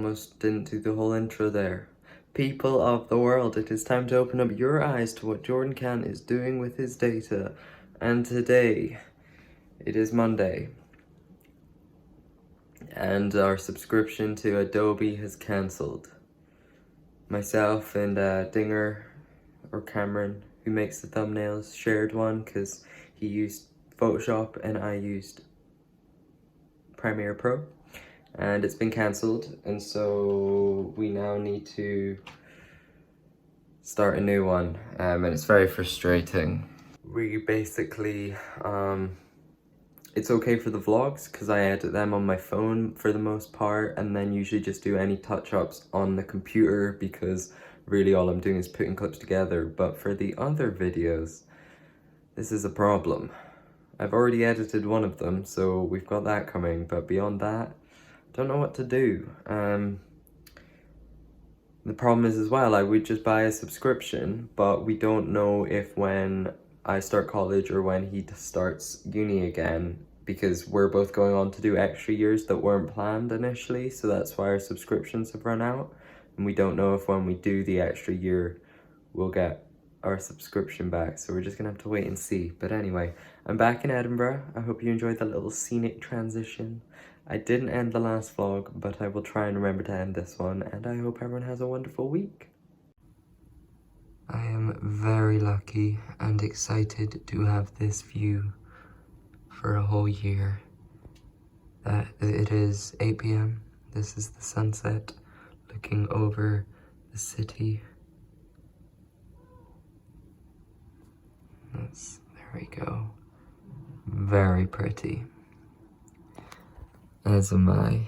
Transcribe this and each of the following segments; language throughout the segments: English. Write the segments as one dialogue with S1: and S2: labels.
S1: almost didn't do the whole intro there. People of the world, it is time to open up your eyes to what Jordan Cant is doing with his data. And today, it is Monday. And our subscription to Adobe has cancelled. Myself and Dinger, or Cameron, who makes the thumbnails, shared one because he used Photoshop and I used Premiere Pro. And it's been cancelled, and so we now need to start a new one, and it's very frustrating. We basically, it's okay for the vlogs because I edit them on my phone for the most part, and then usually just do any touch-ups on the computer because really all I'm doing is putting clips together. But for the other videos, this is a problem. I've already edited one of them, so we've got that coming, but beyond that, don't know what to do. The problem is as well, I would just buy a subscription, but we don't know if when I start college or when he starts uni again, because we're both going on to do extra years that weren't planned initially, so that's why our subscriptions have run out. And we don't know if when we do the extra year, we'll get our subscription back, so we're just gonna have to wait and see. But anyway, I'm back in Edinburgh. I hope you enjoyed the little scenic transition. I didn't end the last vlog, but I will try and remember to end this one, and I hope everyone has a wonderful week. I am very lucky and excited to have this view for a whole year. That it is 8 p.m. This is the sunset, looking over the city. There we go. Very pretty. As am I.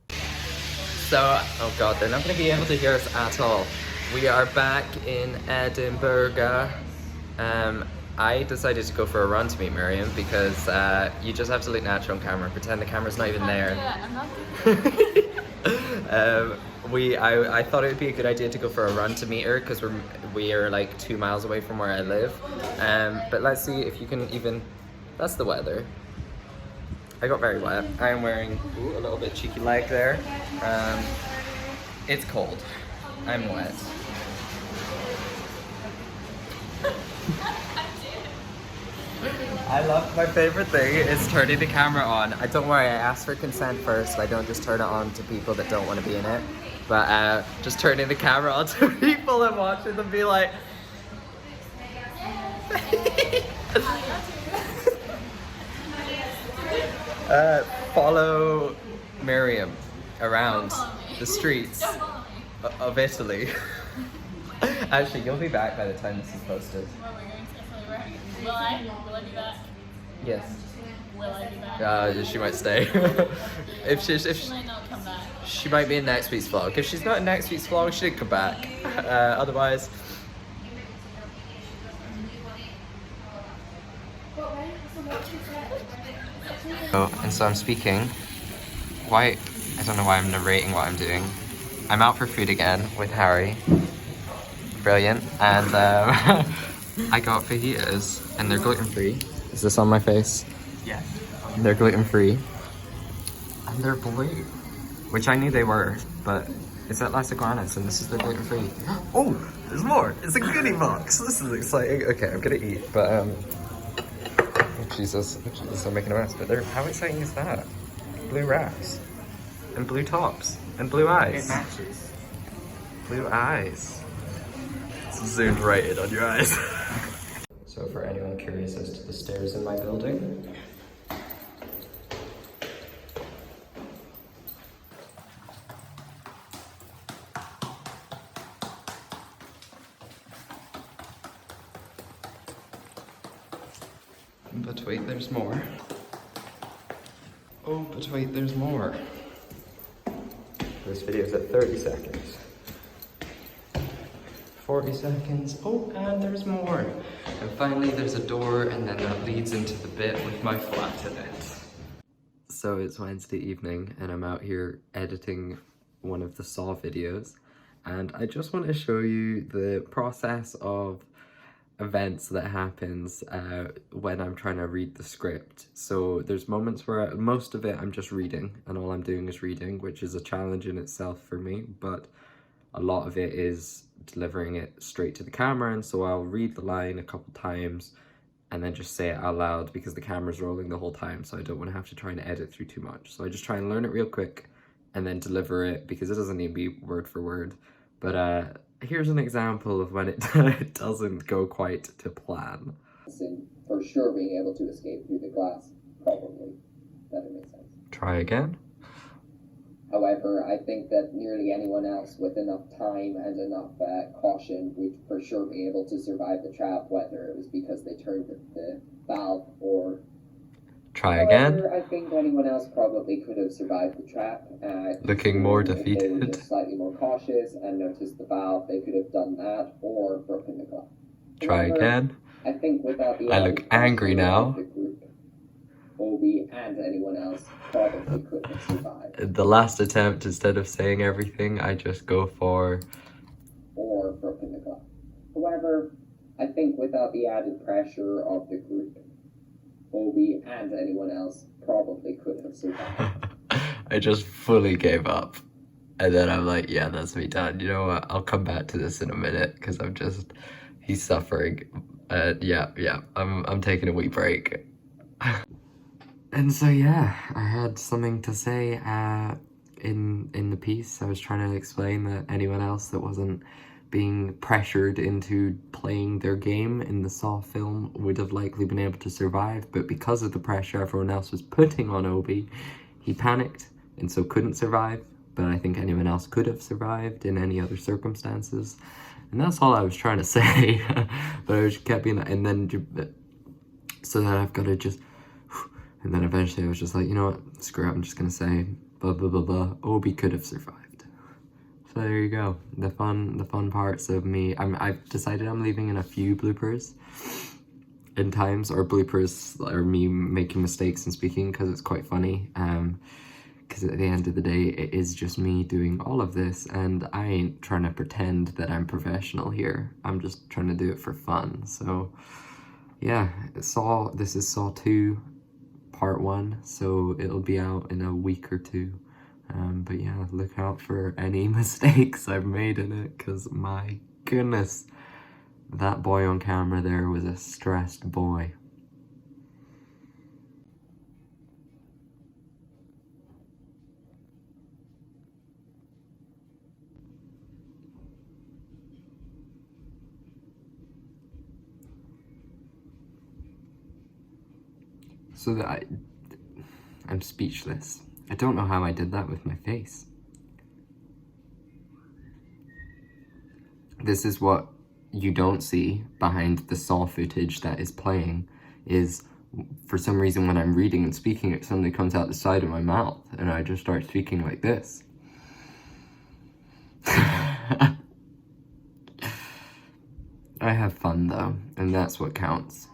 S1: So, oh god, they're not going to be able to hear us at all. We are back in Edinburgh. I decided to go for a run to meet Miriam because you just have to look natural on camera, pretend the camera's not even there.
S2: Yeah, I'm not
S1: I thought it would be a good idea to go for a run to meet her because we are like 2 miles away from where I live. But let's see if you can even, that's the weather. I got very wet. I am wearing a little bit cheeky leg there. It's cold. I'm wet. I love, my favorite thing is turning the camera on. Don't worry, I asked for consent first. I don't just turn it on to people that don't want to be in it. But just turning the camera on to people and watching them be like... follow Miriam around the streets of Italy. Actually, you'll be back by the time this is posted.
S2: Will I? Will I be back?
S1: Yes.
S2: Will I be back?
S1: She might stay. if she
S2: might not come back.
S1: She might be in next week's vlog. If she's not in next week's vlog, she did come back. Otherwise. And so I'm speaking. I don't know why I'm narrating what I'm doing. I'm out for food again with Harry. Brilliant. And I got fajitas, and they're gluten-free. Is this on my face? Yeah. They're gluten-free. And they're blue. Which I knew they were, but it's at Las Iguanas, and this is the gluten-free. Oh, there's more! It's a goodie box! This is exciting. Okay, I'm gonna eat, but oh Jesus, I'm making a mess. But how exciting is that? Blue wraps, and blue tops, and blue eyes. It matches. Blue eyes. It's zoomed right in on your eyes. So for anyone curious as to the stairs in my building, but wait, there's more. Oh, but wait, there's more. This video's at 30 seconds. 40 seconds. Oh, and there's more. And finally, there's a door, and then that leads into the bit with my flat in it. So it's Wednesday evening, and I'm out here editing one of the Saw videos. And I just want to show you the process of events that happens when I'm trying to read the script. So there's moments where most of it I'm just reading, and all I'm doing is reading, which is a challenge in itself for me, but a lot of it is delivering it straight to the camera, and so I'll read the line a couple times and then just say it out loud because the camera's rolling the whole time, so I don't want to have to try and edit through too much. So I just try and learn it real quick and then deliver it, because it doesn't need to be word for word. But here's an example of when it doesn't go quite to plan.
S3: For sure being able to escape through the glass, probably. That makes sense.
S1: Try again.
S3: However, I think that nearly anyone else with enough time and enough caution would for sure be able to survive the trap, whether it was because they turned the valve or...
S1: Try again.
S3: I think anyone else probably could have survived the trap.
S1: Looking more
S3: if
S1: defeated.
S3: they were just slightly more cautious and noticed the valve, they could have done that or broken the glass.
S1: Try again.
S3: I think without the...
S1: I look angry now.
S3: Obi and anyone else probably could have survived.
S1: The last attempt, instead of saying everything, I just go for...
S3: or broken the glass. However, I think without the added pressure of the group, Obi and anyone else probably could have survived.
S1: I just fully gave up. And then I'm like, yeah, that's me done. You know what? I'll come back to this in a minute, because he's suffering. Yeah, I'm taking a wee break. And so yeah, I had something to say in the piece. I was trying to explain that anyone else that wasn't being pressured into playing their game in the Saw film would have likely been able to survive, but because of the pressure everyone else was putting on Obi, he panicked and so couldn't survive. But I think anyone else could have survived in any other circumstances. And that's all I was trying to say. But I just kept being that, and then so that I've got to just... And then eventually I was just like, you know what, screw it, I'm just gonna say blah blah blah blah. Obi could have survived. So there you go. The fun parts of me. I've decided I'm leaving in a few bloopers in times, or bloopers, or me making mistakes and speaking, because it's quite funny. Because at the end of the day, it is just me doing all of this, and I ain't trying to pretend that I'm professional here. I'm just trying to do it for fun. So yeah, this is Saw 2. Part 1, so it'll be out in a week or two. But yeah, look out for any mistakes I've made in it, because my goodness, that boy on camera there was a stressed boy. So that I'm speechless. I don't know how I did that with my face. This is what you don't see behind the Saw footage that is playing, is for some reason when I'm reading and speaking, it suddenly comes out the side of my mouth and I just start speaking like this. I have fun though, and that's what counts.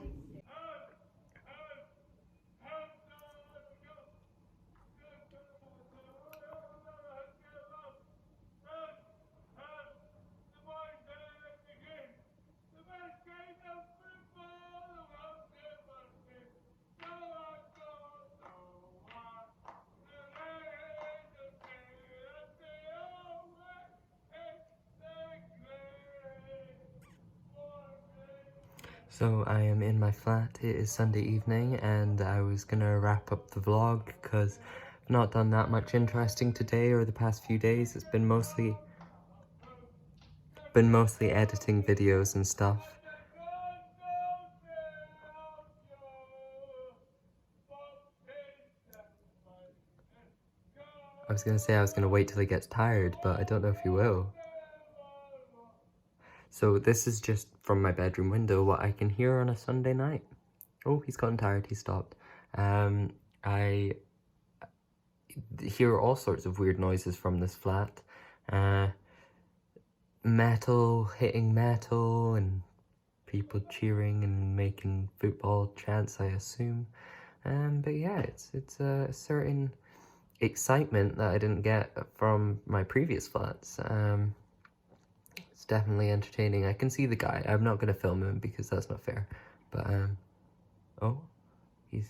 S1: So I am in my flat. It is Sunday evening and I was gonna wrap up the vlog because I've not done that much interesting today or the past few days. It's been mostly editing videos and stuff. I was gonna say I was gonna wait till he gets tired, but I don't know if he will. So this is just from my bedroom window what I can hear on a Sunday night. Oh, he's gotten tired, he stopped. I hear all sorts of weird noises from this flat. Metal hitting metal and people cheering and making football chants, I assume. But yeah, it's a certain excitement that I didn't get from my previous flats. It's definitely entertaining. I can see the guy. I'm not gonna film him because that's not fair. But oh, he's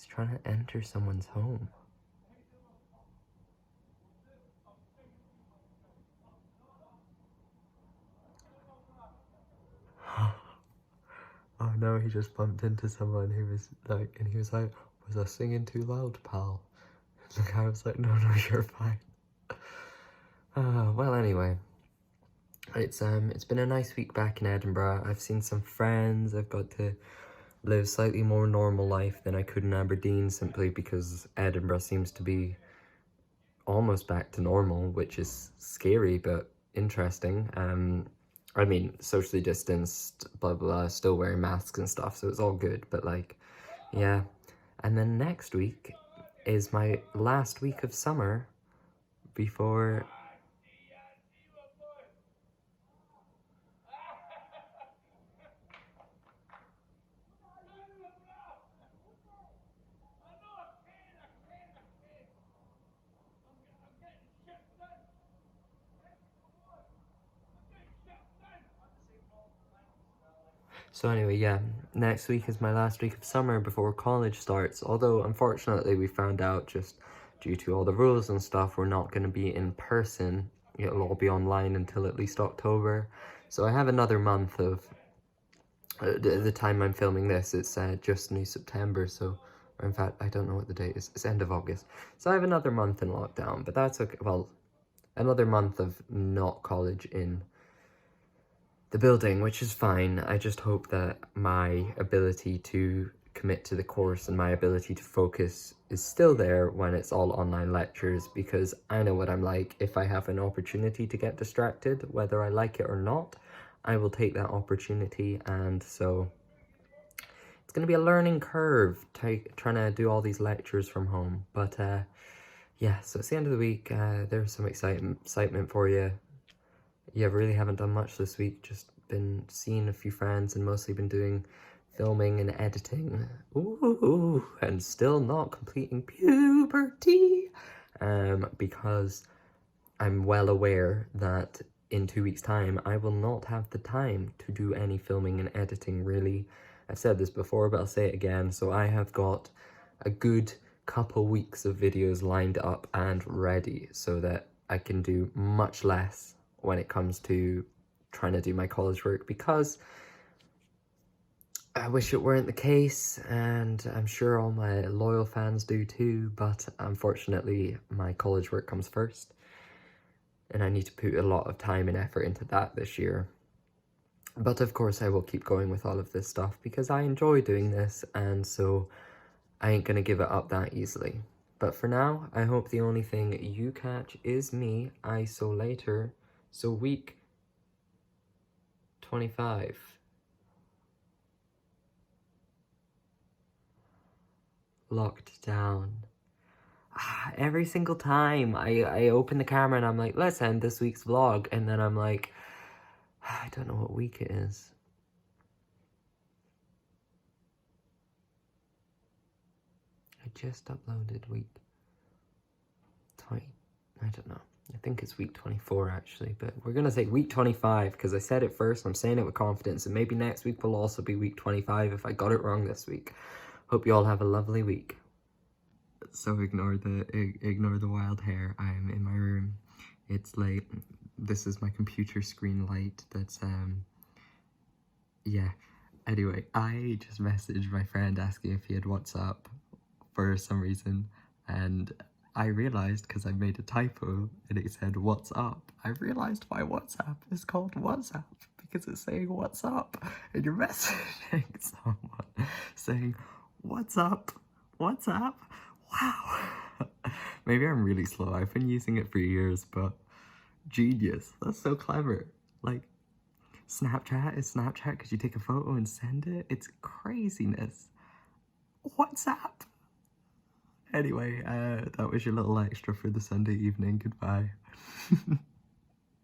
S1: trying to enter someone's home. Oh no, he just bumped into someone who was like, and he was like, was I singing too loud, pal? The guy was like, no, you're fine. Well, anyway, it's been a nice week back in Edinburgh. I've seen some friends. I've got to live slightly more normal life than I could in Aberdeen, simply because Edinburgh seems to be almost back to normal, which is scary but interesting. I mean, socially distanced, blah, blah, blah, still wearing masks and stuff, so it's all good, but like, yeah. And then next week is my last week of summer before... So anyway, yeah, next week is my last week of summer before college starts, although unfortunately we found out, just due to all the rules and stuff, we're not going to be in person. It'll all be online until at least October. So I have another month of, the time I'm filming this, it's just new September, so, or in fact, I don't know what the date is, it's end of August. So I have another month in lockdown, but that's okay, well, another month of not college in the building, which is fine. I just hope that my ability to commit to the course and my ability to focus is still there when it's all online lectures, because I know what I'm like. If I have an opportunity to get distracted, whether I like it or not, I will take that opportunity. And so it's going to be a learning curve trying to do all these lectures from home. But yeah, so it's the end of the week. There's some excitement for you. Yeah, really haven't done much this week, just been seeing a few friends and mostly been doing filming and editing. Ooh, and still not completing puberty, because I'm well aware that in 2 weeks' time, I will not have the time to do any filming and editing, really. I've said this before, but I'll say it again. So I have got a good couple weeks of videos lined up and ready so that I can do much less when it comes to trying to do my college work, because I wish it weren't the case, and I'm sure all my loyal fans do too, but unfortunately my college work comes first, and I need to put a lot of time and effort into that this year. But of course I will keep going with all of this stuff because I enjoy doing this, and so I ain't gonna give it up that easily. But for now, I hope the only thing you catch is me, ISO later. So week 25. Locked down. Every single time I open the camera and I'm like, let's end this week's vlog, and then I'm like, I don't know what week it is. I just uploaded week 20, I don't know. I think it's week 24 actually, but we're gonna say week 25 because I said it first. I'm saying it with confidence, and maybe next week will also be week 25 if I got it wrong this week. Hope you all have a lovely week. So ignore the wild hair. I'm in my room. It's late. This is my computer screen light. That's yeah. Anyway, I just messaged my friend asking if he had WhatsApp for some reason, and I realized because I made a typo and it said what's up. I realized why WhatsApp is called WhatsApp, because it's saying what's up, and you're messaging someone saying what's up, WhatsApp. Wow. Maybe I'm really slow. I've been using it for years, but genius. That's so clever. Like, Snapchat is Snapchat because you take a photo and send it. It's craziness. WhatsApp. Anyway, that was your little extra for the Sunday evening. Goodbye.